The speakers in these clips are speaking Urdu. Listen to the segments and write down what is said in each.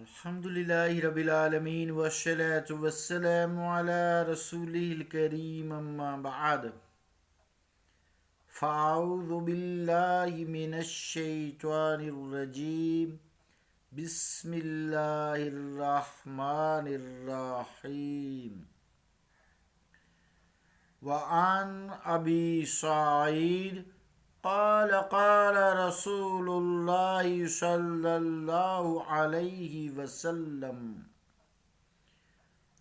الحمدللہ رب العالمین والصلاة والسلام علی رسولہ الکریم اما بعد فاعوذ باللہ من الشیطان الرجیم بسم اللہ الرحمن الرحیم وعن ابی سعید قال قال رسول اللہ صلی اللہ علیہ وسلم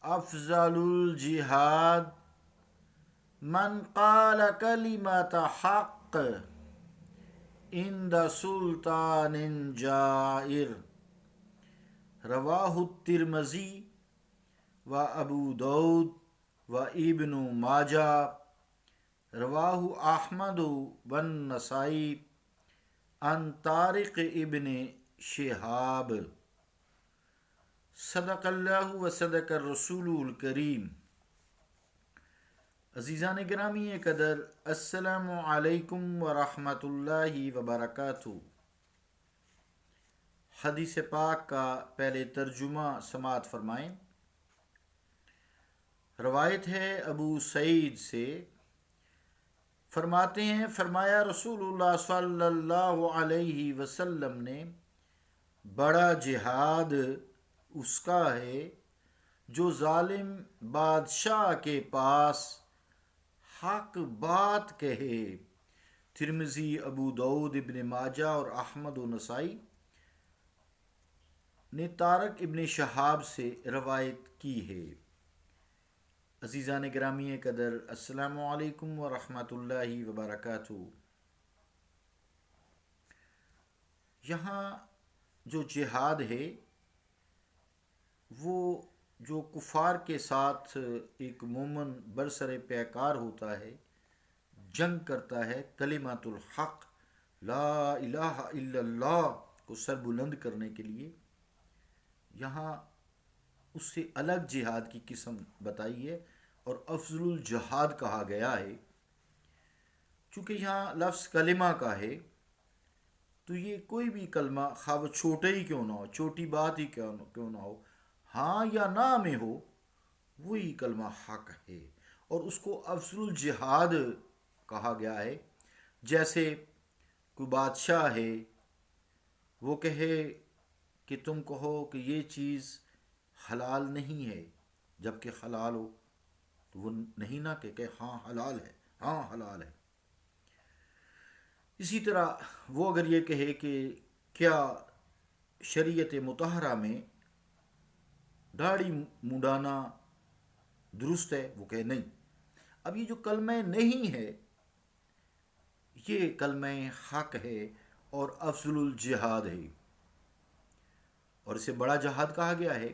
افضل الجہاد من قال کلمۃ حق عند سلطان جائر رواہ الترمذی و ابو داود و ابن ماجہ رواہ احمد والنسائی عن طارق ابن شہاب صدق اللہ و صدق الرسول الکریم۔ عزیزان گرامی قدر، السلام علیکم ورحمۃ اللہ وبرکاتہ۔ حدیث پاک کا پہلے ترجمہ سماعت فرمائیں۔ روایت ہے ابو سعید سے، فرماتے ہیں فرمایا رسول اللہ صلی اللہ علیہ وسلم نے، بڑا جہاد اس کا ہے جو ظالم بادشاہ کے پاس حق بات کہے۔ ترمذی، ابو داود، ابن ماجہ اور احمد و نسائی نے طارق ابن شہاب سے روایت کی ہے۔ عزیزان گرامی قدر، السلام علیکم ورحمۃ اللہ وبرکاتہ۔ یہاں جو جہاد ہے وہ جو کفار کے ساتھ ایک مومن برسر پیکار ہوتا ہے، جنگ کرتا ہے کلمۃ الحق لا الہ الا اللہ کو سر بلند کرنے کے لیے، یہاں اس سے الگ جہاد کی قسم بتائی ہے اور افضل الجہاد کہا گیا ہے۔ چونکہ یہاں لفظ کلمہ کا ہے تو یہ کوئی بھی کلمہ، خواہ وہ چھوٹا ہی کیوں نہ ہو، چھوٹی بات ہی کیوں نہ ہو، ہاں یا نہ میں ہو، وہی کلمہ حق ہے اور اس کو افضل الجہاد کہا گیا ہے۔ جیسے کوئی بادشاہ ہے، وہ کہے کہ تم کہو کہ یہ چیز حلال نہیں ہے، جبکہ حلال ہو، تو وہ نہیں نہ کہ ہاں حلال ہے، ہاں حلال ہے۔ اسی طرح وہ اگر یہ کہے کہ کیا شریعت مطہرہ میں داڑھی منڈانا درست ہے، وہ کہے نہیں۔ اب یہ جو کلمہ نہیں ہے، یہ کلمہ حق ہے اور افضل الجہاد ہے، اور اسے بڑا جہاد کہا گیا ہے۔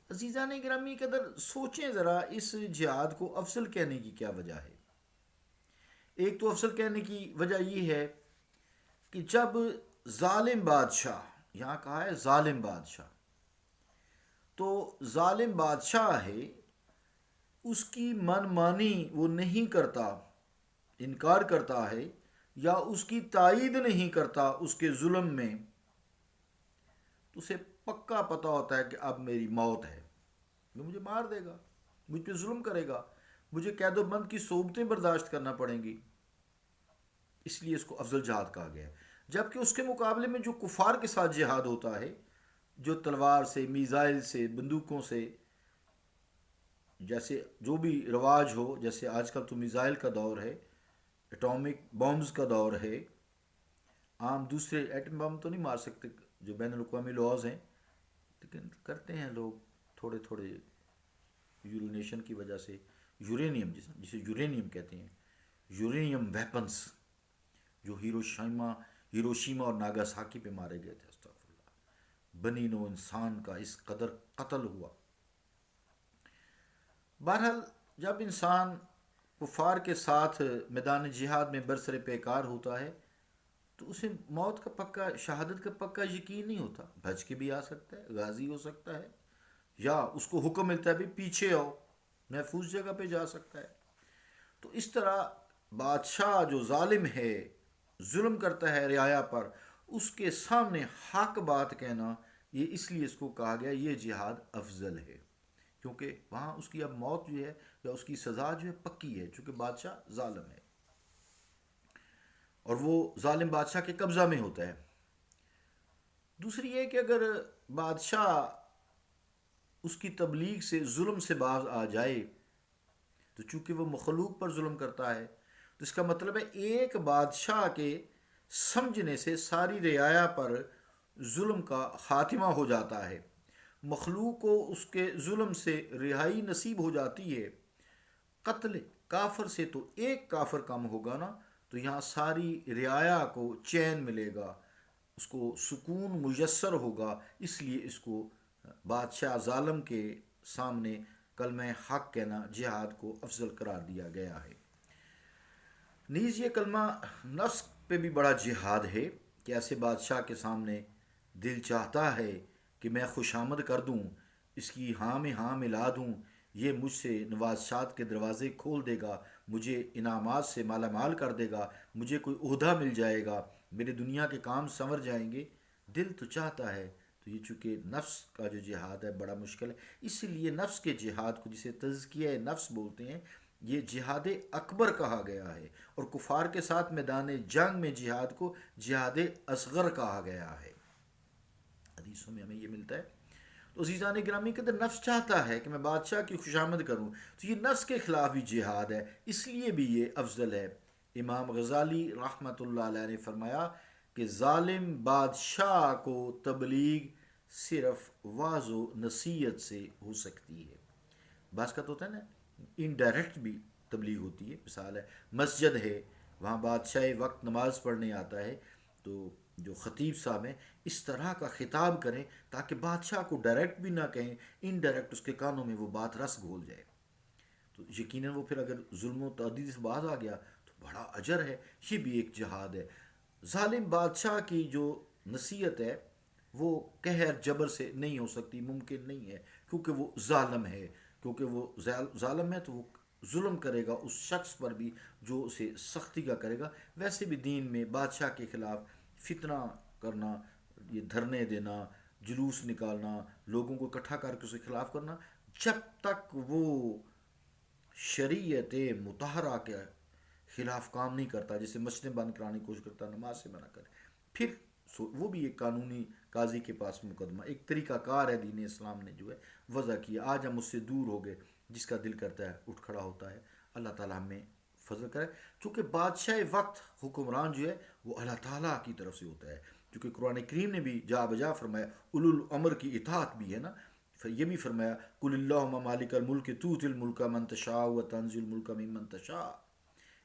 عزیزان گرامی قدر، سوچیں ذرا اس جہاد کو افضل کہنے کی کیا وجہ ہے۔ ایک تو افضل کہنے کی وجہ یہ ہے کہ جب ظالم بادشاہ، یہاں کہا ہے ظالم بادشاہ، تو ظالم بادشاہ ہے، اس کی من مانی وہ نہیں کرتا، انکار کرتا ہے یا اس کی تائید نہیں کرتا اس کے ظلم میں، تو اسے پکا پتہ ہوتا ہے کہ اب میری موت ہے، وہ مجھے مار دے گا، مجھ پہ ظلم کرے گا، مجھے قید و بند کی صعوبتیں برداشت کرنا پڑیں گی۔ اس لیے اس کو افضل جہاد کہا گیا ہے۔ جبکہ اس کے مقابلے میں جو کفار کے ساتھ جہاد ہوتا ہے، جو تلوار سے، میزائل سے، بندوقوں سے، جیسے جو بھی رواج ہو، جیسے آج کل تو میزائل کا دور ہے، ایٹامک بامز کا دور ہے، عام دوسرے ایٹم بم تو نہیں مار سکتے جو بین الاقوامی لاز ہیں، لیکن کرتے ہیں لوگ تھوڑے تھوڑے یورینیشن کی وجہ سے، یورینیم جسے یورینیم کہتے ہیں، یورینیم ویپنز جو ہیروشیما اور ناگاساکی پہ مارے گئے تھے، استغفر اللہ، بنی نو انسان کا اس قدر قتل ہوا۔ بہرحال جب انسان کفار کے ساتھ میدان جہاد میں برسر پیکار ہوتا ہے تو اسے موت کا پکا، شہادت کا پکا یقین نہیں ہوتا، بچ کے بھی آ سکتا ہے، غازی ہو سکتا ہے، یا اس کو حکم ملتا ہے بھی پیچھے آؤ، محفوظ جگہ پہ جا سکتا ہے۔ تو اس طرح بادشاہ جو ظالم ہے، ظلم کرتا ہے رعایا پر، اس کے سامنے حق بات کہنا یہ اس لیے اس کو کہا گیا یہ جہاد افضل ہے، کیونکہ وہاں اس کی اب موت جو ہے یا اس کی سزا جو ہے پکی ہے، چونکہ بادشاہ ظالم ہے اور وہ ظالم بادشاہ کے قبضہ میں ہوتا ہے۔ دوسری یہ کہ اگر بادشاہ اس کی تبلیغ سے ظلم سے باز آ جائے تو چونکہ وہ مخلوق پر ظلم کرتا ہے تو اس کا مطلب ہے ایک بادشاہ کے سمجھنے سے ساری رعایا پر ظلم کا خاتمہ ہو جاتا ہے، مخلوق کو اس کے ظلم سے رہائی نصیب ہو جاتی ہے۔ قتل کافر سے تو ایک کافر کم ہوگا نا، تو یہاں ساری رعایا کو چین ملے گا، اس کو سکون میسر ہوگا، اس لیے اس کو بادشاہ ظالم کے سامنے کلمہ حق کہنا جہاد کو افضل قرار دیا گیا ہے۔ نیز یہ کلمہ نفس پہ بھی بڑا جہاد ہے کہ ایسے بادشاہ کے سامنے دل چاہتا ہے کہ میں خوشامد کر دوں، اس کی ہاں میں ہاں ملا دوں، یہ مجھ سے نوازشات کے دروازے کھول دے گا، مجھے انعامات سے مالا مال کر دے گا، مجھے کوئی عہدہ مل جائے گا، میرے دنیا کے کام سنور جائیں گے، دل تو چاہتا ہے۔ تو یہ چونکہ نفس کا جو جہاد ہے بڑا مشکل ہے، اسی لیے نفس کے جہاد کو جسے تزکیہ نفس بولتے ہیں یہ جہاد اکبر کہا گیا ہے، اور کفار کے ساتھ میدان جنگ میں جہاد کو جہاد اصغر کہا گیا ہے۔ حدیثوں میں ہمیں یہ ملتا ہے۔ تو عزیزان گرامی کے اندر نفس چاہتا ہے کہ میں بادشاہ کی خوشامد کروں، تو یہ نفس کے خلاف بھی جہاد ہے، اس لیے بھی یہ افضل ہے۔ امام غزالی رحمۃ اللہ علیہ نے فرمایا کہ ظالم بادشاہ کو تبلیغ صرف واض و نصیحت سے ہو سکتی ہے۔ بعض کا تو ہوتا ہے نا انڈائریکٹ بھی تبلیغ ہوتی ہے، مثال ہے مسجد ہے، وہاں بادشاہ وقت نماز پڑھنے آتا ہے تو جو خطیب صاحب ہیں اس طرح کا خطاب کریں تاکہ بادشاہ کو ڈائریکٹ بھی نہ کہیں، انڈائریکٹ اس کے کانوں میں وہ بات رس گھول جائے، تو یقیناً وہ پھر اگر ظلم و تعدید سے باز آ گیا تو بڑا اجر ہے، یہ بھی ایک جہاد ہے۔ ظالم بادشاہ کی جو نصیحت ہے وہ قہر جبر سے نہیں ہو سکتی، ممکن نہیں ہے، کیونکہ وہ ظالم ہے، کیونکہ وہ ظالم ہے تو وہ ظلم کرے گا اس شخص پر بھی جو اسے سختی کا کرے گا۔ ویسے بھی دین میں بادشاہ کے خلاف فتنہ کرنا، یہ دھرنے دینا، جلوس نکالنا، لوگوں کو اکٹھا کر کے اس کے خلاف کرنا، جب تک وہ شریعت مطہرہ کے خلاف کام نہیں کرتا، جسے مسجدیں بند کرانے کی کوشش کرتا، نماز سے منع کرے، پھر وہ بھی ایک قانونی قاضی کے پاس مقدمہ، ایک طریقہ کار ہے دین اسلام نے جو ہے وضع کیا۔ آج ہم اس سے دور ہو گئے، جس کا دل کرتا ہے اٹھ کھڑا ہوتا ہے۔ اللہ تعالیٰ ہمیں فضل کرے، چونکہ بادشاہ وقت حکمران جو ہے وہ اللہ تعالیٰ کی طرف سے ہوتا ہے، کیونکہ قرآن کریم نے بھی جا بجا فرمایا، اولو الامر کی اطاعت بھی ہے نا، پھر یہ بھی فرمایا قل اللہم مالک الملک توتی الملک من تشاء و تنزل الملک ممن تشاء۔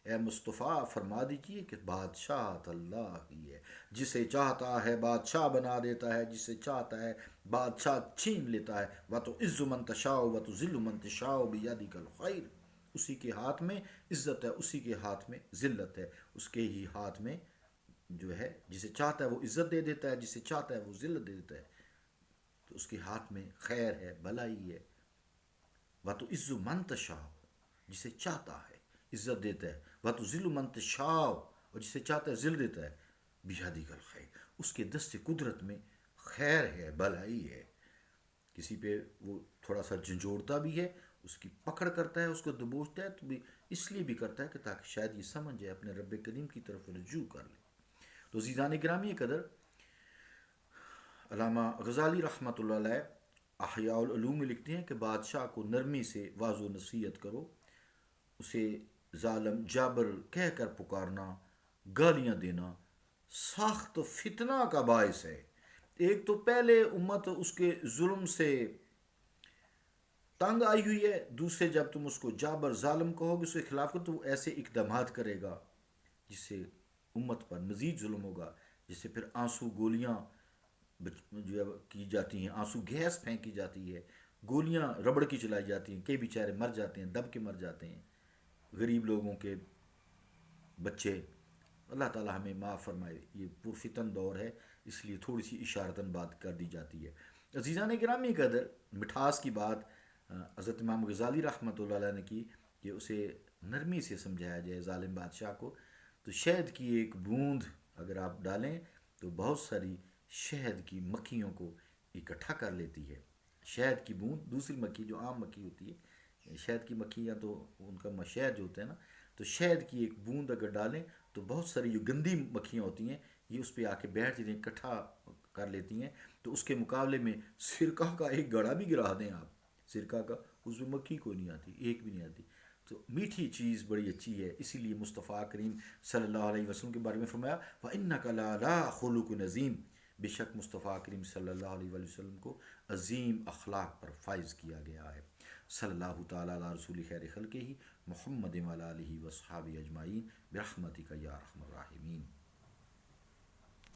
اے مصطفیٰ فرما دیجئے کہ بادشاہ اللہ ہی ہے، جسے چاہتا ہے بادشاہ بنا دیتا ہے، جسے چاہتا ہے بادشاہ چھین لیتا ہے۔ وَتُعِزُّ مَن تَشَاءُ وَتُذِلُّ مَن تَشَاءُ بِيَدِكَ الْخَيْرُ۔ اسی کے ہاتھ میں عزت ہے، اسی کے ہاتھ میں ذلت ہے، اس کے ہی ہاتھ میں جو ہے جسے چاہتا ہے وہ عزت دے دیتا ہے، جسے چاہتا ہے وہ ذلت دے دیتا ہے، تو اس کے ہاتھ میں خیر ہے، بھلائی ہے۔ وَتُعِزُّ مَن تَشَاءُ، جسے چاہتا ہے عزت دیتا ہے، وَتُذِلُّ مَن تَشَاءُ، اور جسے چاہتا ہے ذل دیتا ہے، بِيَدِكَ الْخَيْرُ، اس کے دست قدرت میں خیر ہے، بھلائی ہے۔ کسی پہ وہ تھوڑا سا جھنجھوڑتا بھی ہے، اس کی پکڑ کرتا ہے، اس کو دبوچتا ہے، تو بھی اس لیے بھی کرتا ہے کہ تاکہ شاید یہ سمجھ جائے، اپنے رب کریم کی طرف رجوع کر لے۔ تو عزیزان گرامی قدر، علامہ غزالی رحمۃ اللہ علیہ احیاء العلوم میں لکھتے ہیں کہ بادشاہ کو نرمی سے واض و نصیحت کرو، اسے ظالم جابر کہہ کر پکارنا، گالیاں دینا سخت فتنہ کا باعث ہے۔ ایک تو پہلے امت اس کے ظلم سے تنگ آئی ہوئی ہے، دوسرے جب تم اس کو جابر ظالم کہو گے، اس کے خلاف کرو، تو وہ ایسے اقدامات کرے گا جس سے امت پر مزید ظلم ہوگا، جس سے پھر آنسو گولیاں جو ہے کی جاتی ہیں، آنسو گیس پھینکی جاتی ہے، گولیاں ربڑ کی چلائی جاتی ہیں، کئی بیچارے مر جاتے ہیں، دب کے مر جاتے ہیں، غریب لوگوں کے بچے۔ اللہ تعالیٰ ہمیں معاف فرمائے، یہ پرفتن دور ہے، اس لیے تھوڑی سی اشارتاً بات کر دی جاتی ہے۔ عزیزان گرامی قدر، مٹھاس کی بات حضرت امام غزالی رحمۃ اللہ علیہ نے کی کہ اسے نرمی سے سمجھایا جائے ظالم بادشاہ کو، تو شہد کی ایک بوند اگر آپ ڈالیں تو بہت ساری شہد کی مکھیوں کو اکٹھا کر لیتی ہے. شہد کی بوند دوسری مکھی جو عام مکھی ہوتی ہے، شہد کی مکھی یا تو ان کا شہد جو ہوتا ہے نا، تو شہد کی ایک بوند اگر ڈالیں تو بہت ساری جو گندی مکھیاں ہوتی ہیں یہ اس پہ آ کے بیٹھ جاتی ہیں، اکٹھا کر لیتی ہیں. تو اس کے مقابلے میں سرکہ کا ایک گڑا بھی گرا دیں آپ، سرکہ کا، اس میں مکھی کوئی نہیں آتی، ایک بھی نہیں آتی. تو میٹھی چیز بڑی اچھی ہے، اسی لیے مصطفیٰ کریم صلی اللہ علیہ وسلم کے بارے میں فرمایا وَإِنَّكَ لَعَلَىٰ خُلُقٍ عَظِيمٍ، بے شک مصطفیٰ کریم صلی اللہ علیہ وسلم کو عظیم اخلاق پر فائز کیا گیا ہے. صلی اللہ تعالیٰ علی رسول خیر خلقہ محمد وعلی آلہ وصحابہ اجمعین برحمتک یا ارحم الراحمین.